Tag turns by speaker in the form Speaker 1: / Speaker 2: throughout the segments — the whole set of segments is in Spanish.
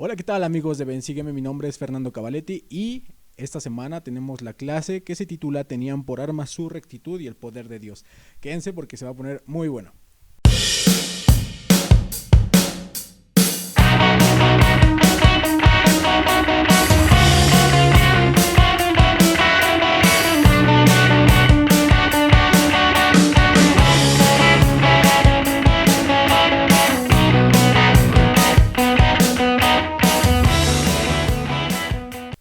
Speaker 1: Hola, ¿qué tal amigos de Ven Sígueme? Mi nombre es Fernando Cavaletti y esta semana tenemos la clase que se titula Tenían por arma su rectitud y el poder de Dios. Quédense porque se va a poner muy bueno.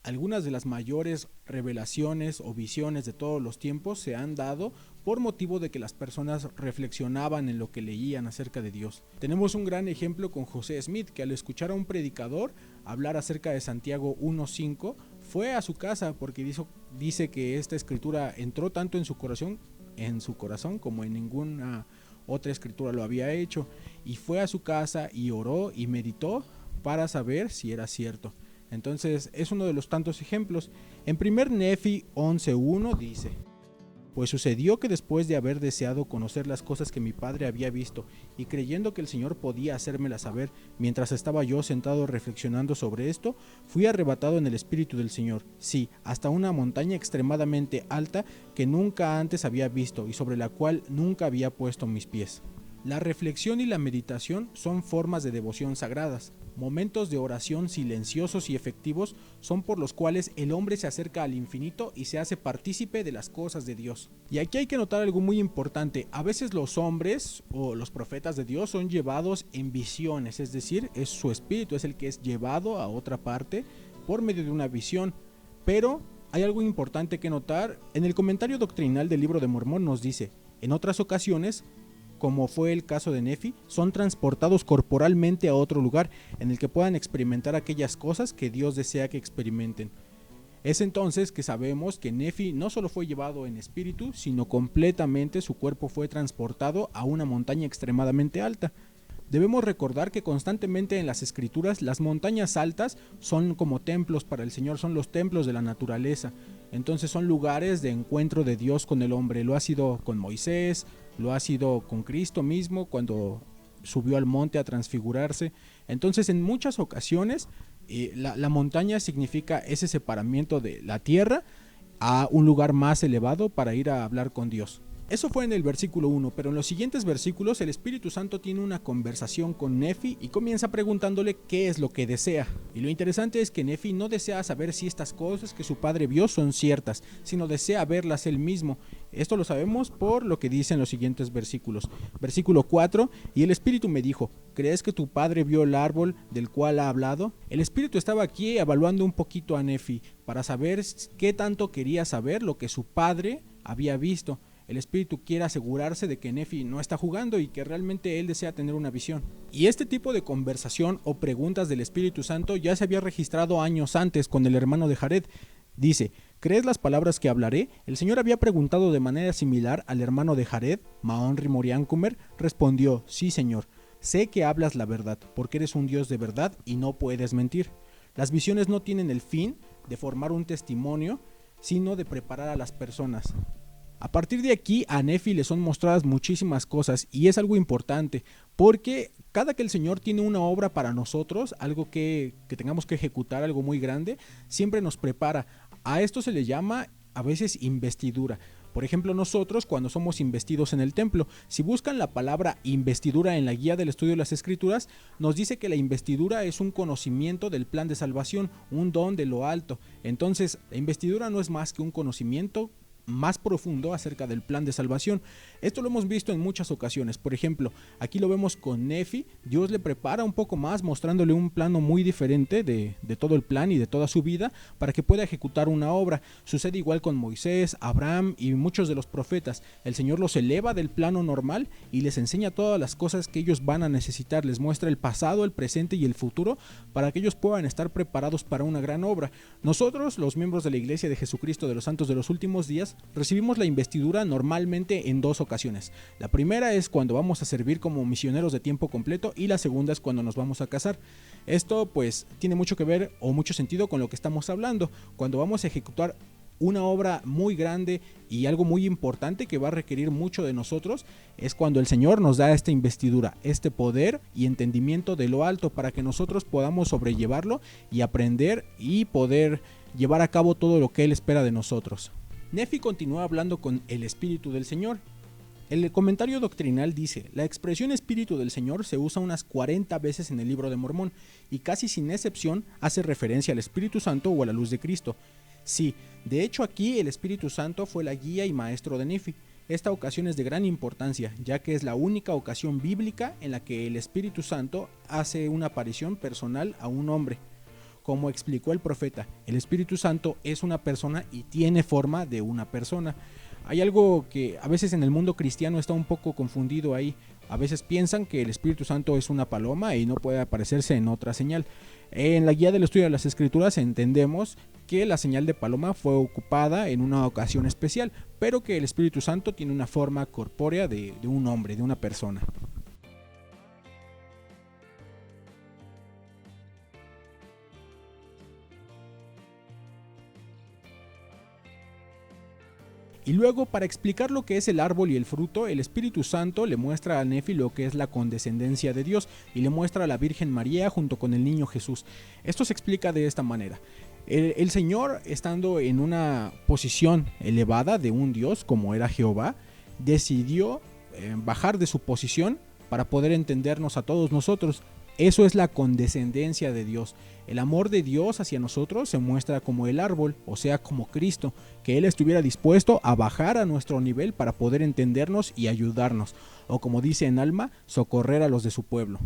Speaker 1: Algunas de las mayores revelaciones o visiones de todos los tiempos se han dado por motivo de que las personas reflexionaban en lo que leían acerca de Dios. Tenemos un gran ejemplo con José Smith, que al escuchar a un predicador hablar acerca de Santiago 1:5, fue a su casa porque dice que esta escritura entró tanto en su corazón como en ninguna otra escritura lo había hecho, y fue a su casa y oró y meditó para saber si era cierto. Entonces es uno de los tantos ejemplos. En 1 Nefi 11:1 dice: Pues sucedió que después de haber deseado conocer las cosas que mi padre había visto, y creyendo que el Señor podía hacérmelas saber, mientras estaba yo sentado reflexionando sobre esto, fui arrebatado en el Espíritu del Señor, sí, hasta una montaña extremadamente alta que nunca antes había visto y sobre la cual nunca había puesto mis pies. La reflexión y la meditación son formas de devoción sagradas. Momentos de oración silenciosos y efectivos son por los cuales el hombre se acerca al infinito y se hace partícipe de las cosas de Dios. Y aquí hay que notar algo muy importante: a veces los hombres o los profetas de Dios son llevados en visiones, es decir, es su espíritu es el que es llevado a otra parte por medio de una visión. Pero hay algo importante que notar. En el comentario doctrinal del Libro de Mormón nos dice: en otras ocasiones, como fue el caso de Nefi, son transportados corporalmente a otro lugar en el que puedan experimentar aquellas cosas que Dios desea que experimenten. Es entonces que sabemos que Nefi no solo fue llevado en espíritu, sino completamente su cuerpo fue transportado a una montaña extremadamente alta. Debemos recordar que constantemente en las escrituras las montañas altas son como templos para el Señor, son los templos de la naturaleza. Entonces son lugares de encuentro de Dios con el hombre. Lo ha sido con Moisés, lo ha sido con Cristo mismo cuando subió al monte a transfigurarse. Entonces en muchas ocasiones la montaña significa ese separamiento de la tierra a un lugar más elevado para ir a hablar con Dios. Eso fue en el versículo 1, pero en los siguientes versículos el Espíritu Santo tiene una conversación con Nefi y comienza preguntándole qué es lo que desea. Y lo interesante es que Nefi no desea saber si estas cosas que su padre vio son ciertas, sino desea verlas él mismo. Esto lo sabemos por lo que dicen los siguientes versículos. Versículo 4, y el Espíritu me dijo: ¿crees que tu padre vio el árbol del cual ha hablado? El Espíritu estaba aquí evaluando un poquito a Nefi para saber qué tanto quería saber lo que su padre había visto. El Espíritu quiere asegurarse de que Nefi no está jugando y que realmente él desea tener una visión. Y este tipo de conversación o preguntas del Espíritu Santo ya se había registrado años antes con el hermano de Jared. Dice: ¿crees las palabras que hablaré? El Señor había preguntado de manera similar al hermano de Jared, Maonri Moriancumer. Respondió: sí, Señor, sé que hablas la verdad, porque eres un Dios de verdad y no puedes mentir. Las visiones no tienen el fin de formar un testimonio, sino de preparar a las personas. A partir de aquí a Nefi le son mostradas muchísimas cosas, y es algo importante porque cada que el Señor tiene una obra para nosotros, algo que tengamos que ejecutar, algo muy grande, siempre nos prepara. A esto se le llama a veces investidura. Por ejemplo, nosotros cuando somos investidos en el templo, si buscan la palabra investidura en la guía del estudio de las Escrituras, nos dice que la investidura es un conocimiento del plan de salvación, un don de lo alto. Entonces, la investidura no es más que un conocimiento más profundo acerca del plan de salvación. Esto lo hemos visto en muchas ocasiones. Por ejemplo, aquí lo vemos con Nefi. Dios le prepara un poco más, mostrándole un plano muy diferente de todo el plan y de toda su vida para que pueda ejecutar una obra. Sucede igual con Moisés, Abraham y muchos de los profetas. El Señor los eleva del plano normal y les enseña todas las cosas que ellos van a necesitar. Les muestra el pasado, el presente y el futuro para que ellos puedan estar preparados para una gran obra. Nosotros, los miembros de la Iglesia de Jesucristo de los Santos de los Últimos Días, recibimos la investidura normalmente en dos ocasiones. La primera es cuando vamos a servir como misioneros de tiempo completo, y la segunda es cuando nos vamos a casar. Esto pues tiene mucho que ver o mucho sentido con lo que estamos hablando. Cuando vamos a ejecutar Una obra muy grande y algo muy importante que va a requerir mucho de nosotros es cuando el Señor nos da esta investidura, este poder y entendimiento de lo alto para que nosotros podamos sobrellevarlo y aprender y poder llevar a cabo todo lo que Él espera de nosotros. Nefi continúa hablando con el Espíritu del Señor. El comentario doctrinal dice: la expresión Espíritu del Señor se usa unas 40 veces en el Libro de Mormón y casi sin excepción hace referencia al Espíritu Santo o a la luz de Cristo. Sí, de hecho aquí el Espíritu Santo fue la guía y maestro de Nefi. Esta ocasión es de gran importancia, ya que es la única ocasión bíblica en la que el Espíritu Santo hace una aparición personal a un hombre. Como explicó el profeta, el Espíritu Santo es una persona y tiene forma de una persona. Hay algo que a veces en el mundo cristiano está un poco confundido ahí. A veces piensan que el Espíritu Santo es una paloma y no puede aparecerse en otra señal. En la guía del estudio de las Escrituras entendemos que la señal de paloma fue ocupada en una ocasión especial, pero que el Espíritu Santo tiene una forma corpórea de un hombre, de una persona. Y luego, para explicar lo que es el árbol y el fruto, el Espíritu Santo le muestra a Nefi lo que es la condescendencia de Dios y le muestra a la Virgen María junto con el niño Jesús. Esto se explica de esta manera. El Señor, estando en una posición elevada de un Dios como era Jehová, decidió bajar de su posición para poder entendernos a todos nosotros. Eso es la condescendencia de Dios. El amor de Dios hacia nosotros se muestra como el árbol, o sea, como Cristo, que Él estuviera dispuesto a bajar a nuestro nivel para poder entendernos y ayudarnos, o como dice en Alma, socorrer a los de su pueblo.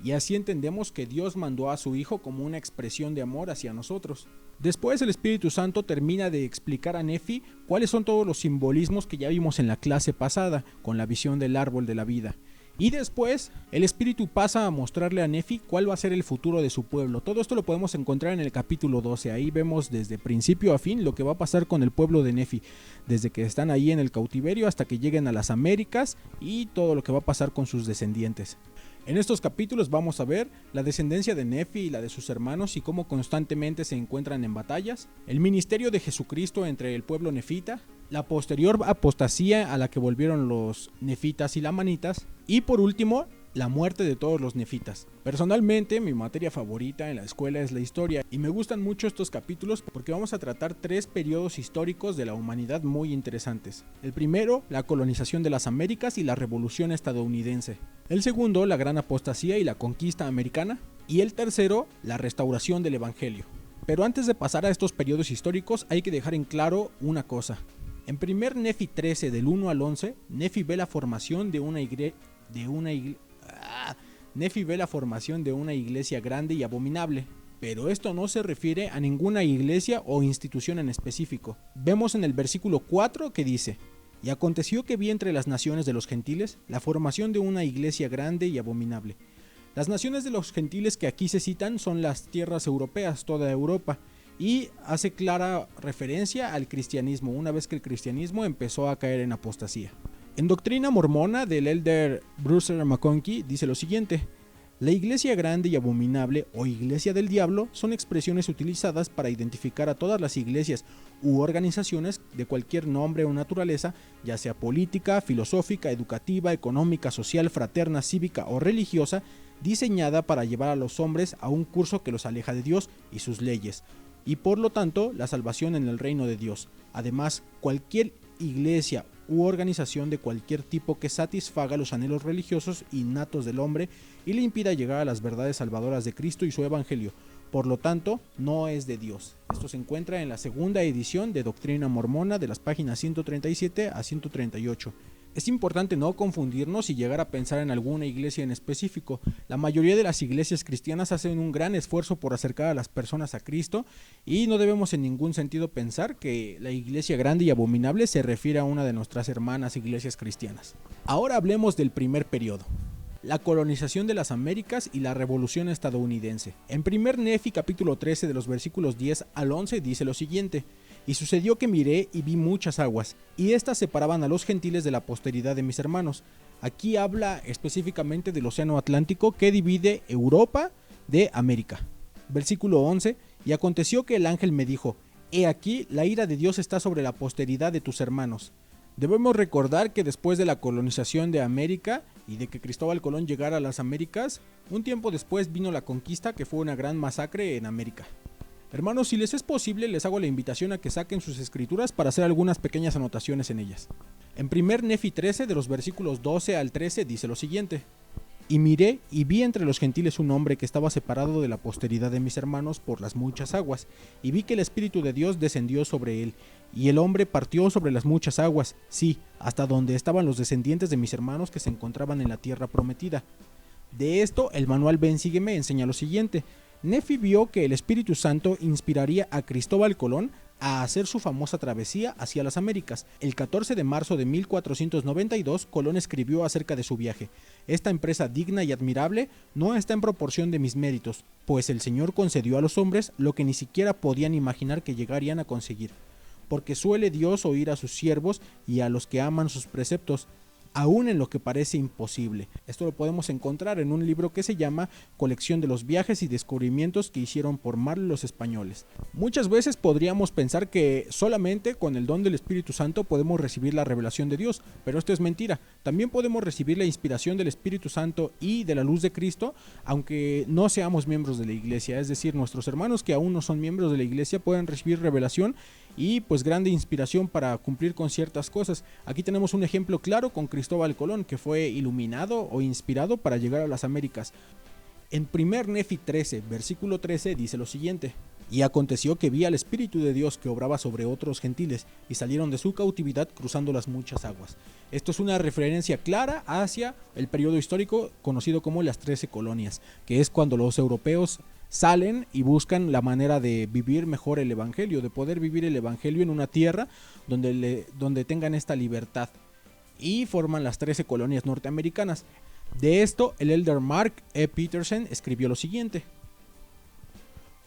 Speaker 1: Y así entendemos que Dios mandó a su Hijo como una expresión de amor hacia nosotros. Después el Espíritu Santo termina de explicar a Nefi cuáles son todos los simbolismos que ya vimos en la clase pasada, con la visión del árbol de la vida. Y después el Espíritu pasa a mostrarle a Nefi cuál va a ser el futuro de su pueblo. Todo esto lo podemos encontrar en el capítulo 12. Ahí vemos desde principio a fin lo que va a pasar con el pueblo de Nefi, desde que están ahí en el cautiverio hasta que lleguen a las Américas y todo lo que va a pasar con sus descendientes. En estos capítulos vamos a ver la descendencia de Nefi y la de sus hermanos y cómo constantemente se encuentran en batallas, el ministerio de Jesucristo entre el pueblo nefita, la posterior apostasía a la que volvieron los nefitas y lamanitas, y por último, la muerte de todos los nefitas. Personalmente, mi materia favorita en la escuela es la historia y me gustan mucho estos capítulos porque vamos a tratar 3 periodos históricos de la humanidad muy interesantes. El primero, la colonización de las Américas y la revolución estadounidense. El segundo, la gran apostasía y la conquista americana. Y el tercero, la restauración del evangelio. Pero antes de pasar a estos periodos históricos hay que dejar en claro una cosa. En primer Nefi 13 del 1 al 11, Nefi ve la formación de una iglesia grande y abominable, pero esto no se refiere a ninguna iglesia o institución en específico. Vemos en el versículo 4 que dice: y aconteció que vi entre las naciones de los gentiles la formación de una iglesia grande y abominable. Las naciones de los gentiles que aquí se citan son las tierras europeas, toda Europa, y hace clara referencia al cristianismo, una vez que el cristianismo empezó a caer en apostasía. En Doctrina Mormona del elder Bruce McConkie dice lo siguiente: la iglesia grande y abominable o iglesia del diablo son expresiones utilizadas para identificar a todas las iglesias u organizaciones de cualquier nombre o naturaleza, ya sea política, filosófica, educativa, económica, social, fraterna, cívica o religiosa, diseñada para llevar a los hombres a un curso que los aleja de Dios y sus leyes, y por lo tanto la salvación en el reino de Dios. Además, cualquier iglesia u organización de cualquier tipo que satisfaga los anhelos religiosos innatos del hombre y le impida llegar a las verdades salvadoras de Cristo y su evangelio. Por lo tanto, no es de Dios. Esto se encuentra en la segunda edición de Doctrina Mormona de las páginas 137 a 138. Es importante no confundirnos y llegar a pensar en alguna iglesia en específico. La mayoría de las iglesias cristianas hacen un gran esfuerzo por acercar a las personas a Cristo y no debemos en ningún sentido pensar que la iglesia grande y abominable se refiere a una de nuestras hermanas iglesias cristianas. Ahora hablemos del primer periodo: la colonización de las Américas y la revolución estadounidense. En primer Nefi capítulo 13 de los versículos 10 al 11 dice lo siguiente: Y sucedió que miré y vi muchas aguas, y éstas separaban a los gentiles de la posteridad de mis hermanos. Aquí habla específicamente del océano Atlántico que divide Europa de América. Versículo 11, y aconteció que el ángel me dijo, he aquí, la ira de Dios está sobre la posteridad de tus hermanos. Debemos recordar que después de la colonización de América y de que Cristóbal Colón llegara a las Américas, un tiempo después vino la conquista, que fue una gran masacre en América. Hermanos, si les es posible, les hago la invitación a que saquen sus escrituras para hacer algunas pequeñas anotaciones en ellas. En 1 Nefi 13, de los versículos 12 al 13, dice lo siguiente: y miré y vi entre los gentiles un hombre que estaba separado de la posteridad de mis hermanos por las muchas aguas, y vi que el Espíritu de Dios descendió sobre él, y el hombre partió sobre las muchas aguas, sí, hasta donde estaban los descendientes de mis hermanos que se encontraban en la tierra prometida. De esto, el manual Ven Sígueme enseña lo siguiente: Nefi vio que el Espíritu Santo inspiraría a Cristóbal Colón a hacer su famosa travesía hacia las Américas. El 14 de marzo de 1492, Colón escribió acerca de su viaje: esta empresa digna y admirable no está en proporción de mis méritos, pues el Señor concedió a los hombres lo que ni siquiera podían imaginar que llegarían a conseguir, porque suele Dios oír a sus siervos y a los que aman sus preceptos, aún en lo que parece imposible. Esto lo podemos encontrar en un libro que se llama Colección de los viajes y descubrimientos que hicieron por mar los españoles. Muchas veces podríamos pensar que solamente con el don del Espíritu Santo podemos recibir la revelación de Dios, pero esto es mentira. También podemos recibir la inspiración del Espíritu Santo y de la luz de Cristo, aunque no seamos miembros de la iglesia. Es decir, nuestros hermanos que aún no son miembros de la iglesia pueden recibir revelación y pues grande inspiración para cumplir con ciertas cosas. Aquí tenemos un ejemplo claro con Cristóbal Colón, que fue iluminado o inspirado para llegar a las Américas. En 1 Nefi 13, versículo 13 dice lo siguiente: y aconteció que vi al Espíritu de Dios que obraba sobre otros gentiles, y salieron de su cautividad cruzando las muchas aguas. Esto es una referencia clara hacia el periodo histórico conocido como las 13 colonias, que es cuando los europeos salen y buscan la manera de vivir mejor el evangelio, de poder vivir el evangelio en una tierra donde tengan esta libertad, y forman las 13 colonias norteamericanas. De esto, el elder Mark E. Peterson escribió lo siguiente: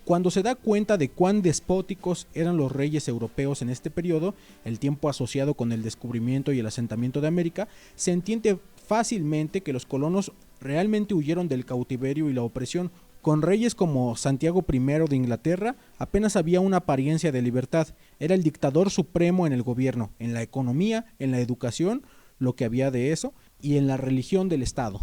Speaker 1: cuando se da cuenta de cuán despóticos eran los reyes europeos en este periodo, el tiempo asociado con el descubrimiento y el asentamiento de América, se entiende fácilmente que los colonos realmente huyeron del cautiverio y la opresión. Con reyes como Santiago I de Inglaterra, apenas había una apariencia de libertad. Era el dictador supremo en el gobierno, en la economía, en la educación, lo que había de eso, y en la religión del Estado.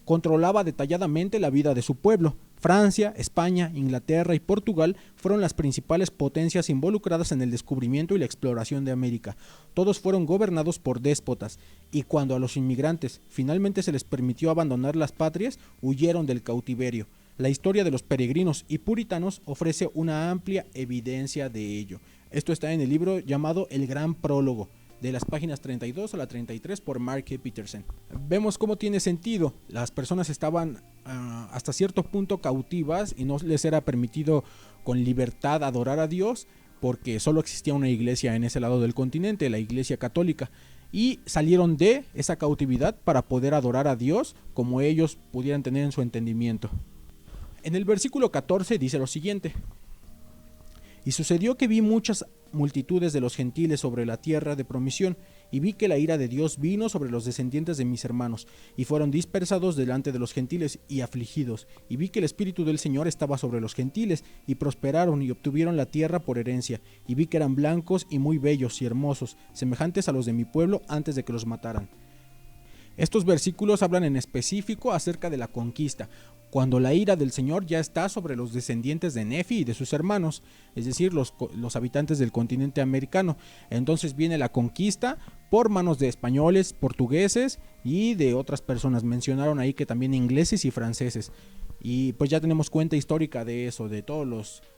Speaker 1: Controlaba detalladamente la vida de su pueblo. Francia, España, Inglaterra y Portugal fueron las principales potencias involucradas en el descubrimiento y la exploración de América. Todos fueron gobernados por déspotas, y cuando a los inmigrantes finalmente se les permitió abandonar las patrias, huyeron del cautiverio. La historia de los peregrinos y puritanos ofrece una amplia evidencia de ello. Esto está en el libro llamado El Gran Prólogo, de las páginas 32 a la 33 por Mark E. Peterson. Vemos cómo tiene sentido. Las personas estaban hasta cierto punto cautivas y no les era permitido con libertad adorar a Dios, porque solo existía una iglesia en ese lado del continente, la iglesia católica, y salieron de esa cautividad para poder adorar a Dios como ellos pudieran tener en su entendimiento. En el versículo 14 dice lo siguiente: y sucedió que vi muchas multitudes de los gentiles sobre la tierra de promisión, y vi que la ira de Dios vino sobre los descendientes de mis hermanos, y fueron dispersados delante de los gentiles y afligidos, y vi que el Espíritu del Señor estaba sobre los gentiles, y prosperaron y obtuvieron la tierra por herencia, y vi que eran blancos y muy bellos y hermosos, semejantes a los de mi pueblo antes de que los mataran. Estos versículos hablan en específico acerca de la conquista, cuando la ira del Señor ya está sobre los descendientes de Nefi y de sus hermanos, es decir, los habitantes del continente americano. Entonces viene la conquista por manos de españoles, portugueses y de otras personas. Mencionaron ahí que también ingleses y franceses. Y pues ya tenemos cuenta histórica de eso, de todos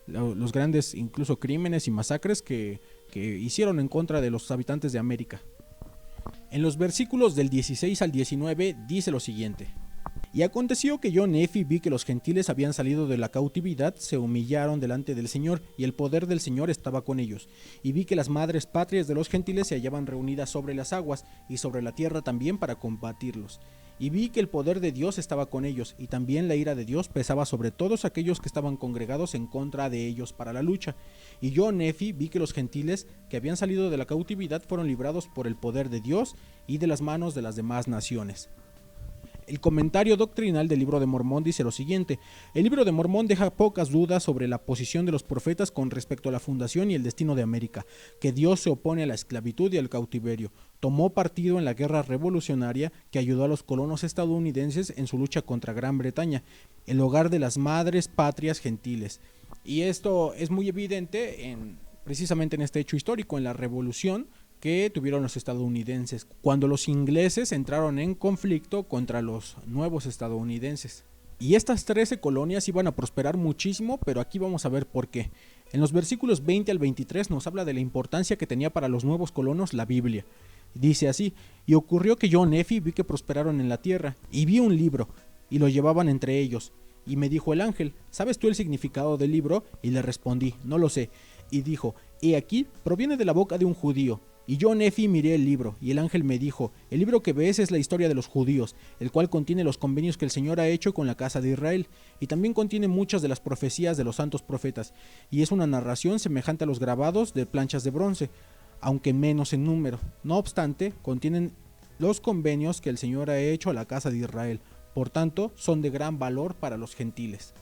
Speaker 1: los grandes incluso crímenes y masacres que hicieron en contra de los habitantes de América. En los versículos del 16 al 19 dice lo siguiente: Y aconteció que yo, Nefi, vi que los gentiles habían salido de la cautividad, se humillaron delante del Señor, y el poder del Señor estaba con ellos. Y vi que las madres patrias de los gentiles se hallaban reunidas sobre las aguas, y sobre la tierra también para combatirlos. Y vi que el poder de Dios estaba con ellos, y también la ira de Dios pesaba sobre todos aquellos que estaban congregados en contra de ellos para la lucha. Y yo, Nefi, vi que los gentiles que habían salido de la cautividad fueron librados por el poder de Dios y de las manos de las demás naciones. El comentario doctrinal del Libro de Mormón dice lo siguiente: el Libro de Mormón deja pocas dudas sobre la posición de los profetas con respecto a la fundación y el destino de América, que Dios se opone a la esclavitud y al cautiverio, tomó partido en la guerra revolucionaria que ayudó a los colonos estadounidenses en su lucha contra Gran Bretaña, el hogar de las madres patrias gentiles. Y esto es muy evidente precisamente en este hecho histórico, en la revolución que tuvieron los estadounidenses, cuando los ingleses entraron en conflicto contra los nuevos estadounidenses. Y estas 13 colonias iban a prosperar muchísimo, pero aquí vamos a ver por qué. En los versículos 20 al 23 nos habla de la importancia que tenía para los nuevos colonos la Biblia. Dice así: y ocurrió que yo, Nefi, vi que prosperaron en la tierra, y vi un libro, y lo llevaban entre ellos. Y me dijo el ángel: ¿sabes tú el significado del libro? Y le respondí: no lo sé. Y dijo: he aquí, proviene de la boca de un judío. Y yo, Nefi, miré el libro, y el ángel me dijo: el libro que ves es la historia de los judíos, el cual contiene los convenios que el Señor ha hecho con la casa de Israel, y también contiene muchas de las profecías de los santos profetas, y es una narración semejante a los grabados de planchas de bronce, aunque menos en número. No obstante, contienen los convenios que el Señor ha hecho a la casa de Israel, por tanto, son de gran valor para los gentiles.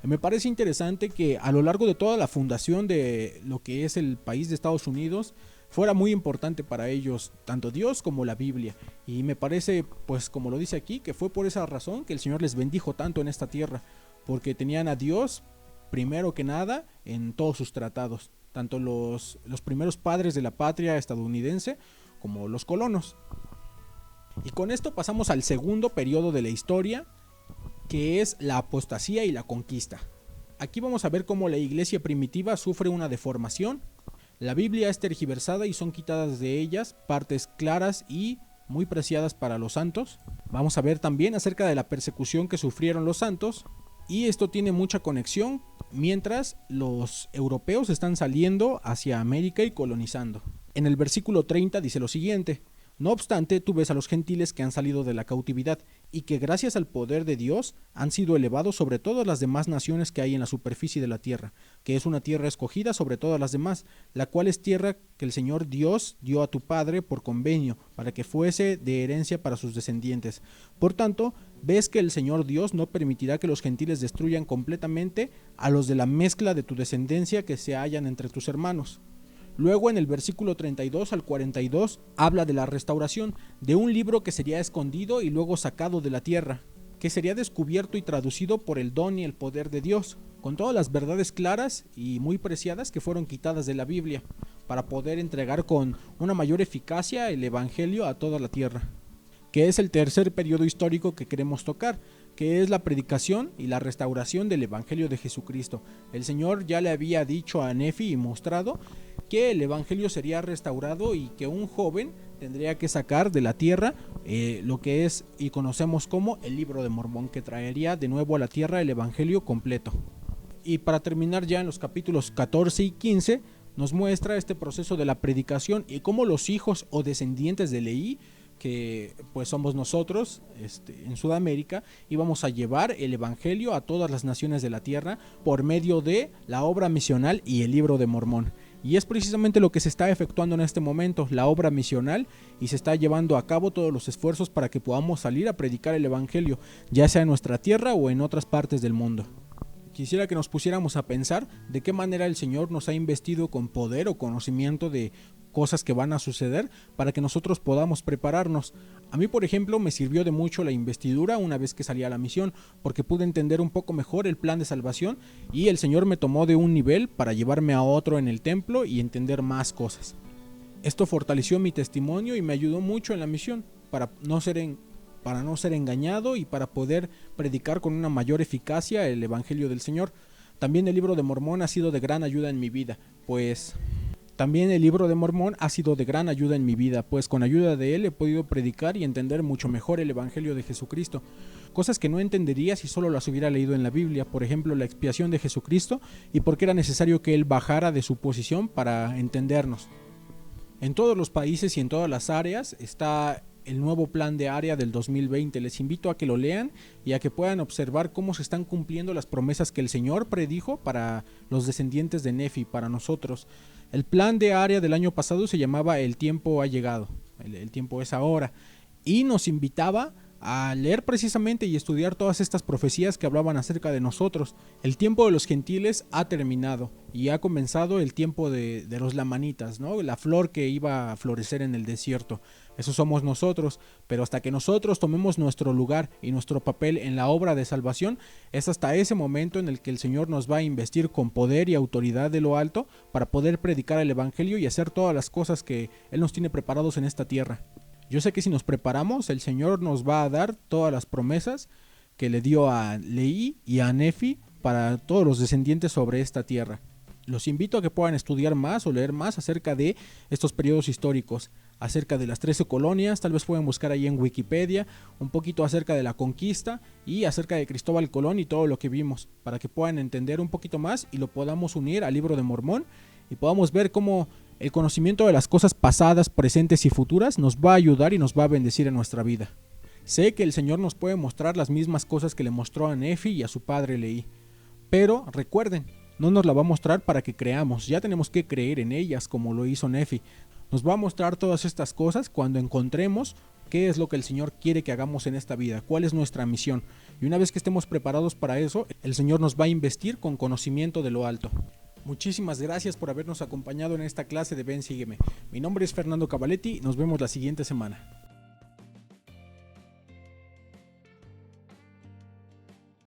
Speaker 1: Me parece interesante que a lo largo de toda la fundación de lo que es el país de Estados Unidos, fuera muy importante para ellos tanto Dios como la Biblia, y me parece, pues como lo dice aquí, que fue por esa razón que el Señor les bendijo tanto en esta tierra, porque tenían a Dios primero que nada en todos sus tratados, tanto los primeros padres de la patria estadounidense como los colonos. Y con esto pasamos al segundo periodo de la historia, que es la apostasía y la conquista. Aquí vamos a ver cómo la iglesia primitiva sufre una deformación. La Biblia es tergiversada y son quitadas de ellas partes claras y muy preciadas para los santos. Vamos a ver también acerca de la persecución que sufrieron los santos, y esto tiene mucha conexión mientras los europeos están saliendo hacia América y colonizando. En el versículo 30 dice lo siguiente: no obstante, tú ves a los gentiles que han salido de la cautividad y que gracias al poder de Dios han sido elevados sobre todas las demás naciones que hay en la superficie de la tierra, que es una tierra escogida sobre todas las demás, la cual es tierra que el Señor Dios dio a tu padre por convenio, para que fuese de herencia para sus descendientes. Por tanto, ves que el Señor Dios no permitirá que los gentiles destruyan completamente a los de la mezcla de tu descendencia que se hallan entre tus hermanos. Luego en el versículo 32 al 42 habla de la restauración, de un libro que sería escondido y luego sacado de la tierra, que sería descubierto y traducido por el don y el poder de Dios, con todas las verdades claras y muy preciadas que fueron quitadas de la Biblia, para poder entregar con una mayor eficacia el Evangelio a toda la tierra, que es el tercer periodo histórico que queremos tocar, que es la predicación y la restauración del Evangelio de Jesucristo. El Señor ya le había dicho a Nefi y mostrado que el Evangelio sería restaurado y que un joven tendría que sacar de la tierra lo que es y conocemos como el Libro de Mormón, que traería de nuevo a la tierra el Evangelio completo. Y para terminar ya en los capítulos 14 y 15 nos muestra este proceso de la predicación y cómo los hijos o descendientes de Leví, que pues somos nosotros en Sudamérica, íbamos a llevar el Evangelio a todas las naciones de la tierra por medio de la obra misional y el Libro de Mormón. Y es precisamente lo que se está efectuando en este momento, la obra misional, y se está llevando a cabo todos los esfuerzos para que podamos salir a predicar el Evangelio, ya sea en nuestra tierra o en otras partes del mundo. Quisiera que nos pusiéramos a pensar de qué manera el Señor nos ha investido con poder o conocimiento de cosas que van a suceder para que nosotros podamos prepararnos. A mí, por ejemplo, me sirvió de mucho la investidura una vez que salí a la misión, porque pude entender un poco mejor el plan de salvación y el Señor me tomó de un nivel para llevarme a otro en el templo y entender más cosas. Esto fortaleció mi testimonio y me ayudó mucho en la misión para no ser engañado y para poder predicar con una mayor eficacia el Evangelio del Señor. También el Libro de Mormón ha sido de gran ayuda en mi vida, pues con ayuda de él he podido predicar y entender mucho mejor el Evangelio de Jesucristo. cosas que no entendería si solo las hubiera leído en la Biblia, por ejemplo la expiación de Jesucristo y por qué era necesario que Él bajara de su posición para entendernos. En todos los países y en todas las áreas está el nuevo plan de área del 2020. Les invito a que lo lean y a que puedan observar cómo se están cumpliendo las promesas que el Señor predijo para los descendientes de Nefi, para nosotros. El plan de área del año pasado se llamaba El tiempo ha llegado, el tiempo es ahora, y nos invitaba a leer precisamente y estudiar todas estas profecías que hablaban acerca de nosotros. El tiempo de los gentiles ha terminado y ha comenzado el tiempo de los lamanitas, ¿no? La flor que iba a florecer en el desierto. Eso somos nosotros, pero hasta que nosotros tomemos nuestro lugar y nuestro papel en la obra de salvación, es hasta ese momento en el que el Señor nos va a investir con poder y autoridad de lo alto para poder predicar el evangelio y hacer todas las cosas que Él nos tiene preparados en esta tierra. Yo sé que si nos preparamos, el Señor nos va a dar todas las promesas que le dio a Leí y a Nefi para todos los descendientes sobre esta tierra. Los invito a que puedan estudiar más o leer más acerca de estos periodos históricos, acerca de las 13 colonias, tal vez pueden buscar ahí en Wikipedia un poquito acerca de la conquista y acerca de Cristóbal Colón y todo lo que vimos, para que puedan entender un poquito más y lo podamos unir al Libro de Mormón y podamos ver cómo el conocimiento de las cosas pasadas, presentes y futuras nos va a ayudar y nos va a bendecir en nuestra vida. Sé que el Señor nos puede mostrar las mismas cosas que le mostró a Nefi y a su padre Leí, pero recuerden, no nos la va a mostrar para que creamos, ya tenemos que creer en ellas como lo hizo Nefi. Nos va a mostrar todas estas cosas cuando encontremos qué es lo que el Señor quiere que hagamos en esta vida, cuál es nuestra misión. Y una vez que estemos preparados para eso, el Señor nos va a investir con conocimiento de lo alto. Muchísimas gracias por habernos acompañado en esta clase de Ven, Sígueme. Mi nombre es Fernando Cavaletti, nos vemos la siguiente semana.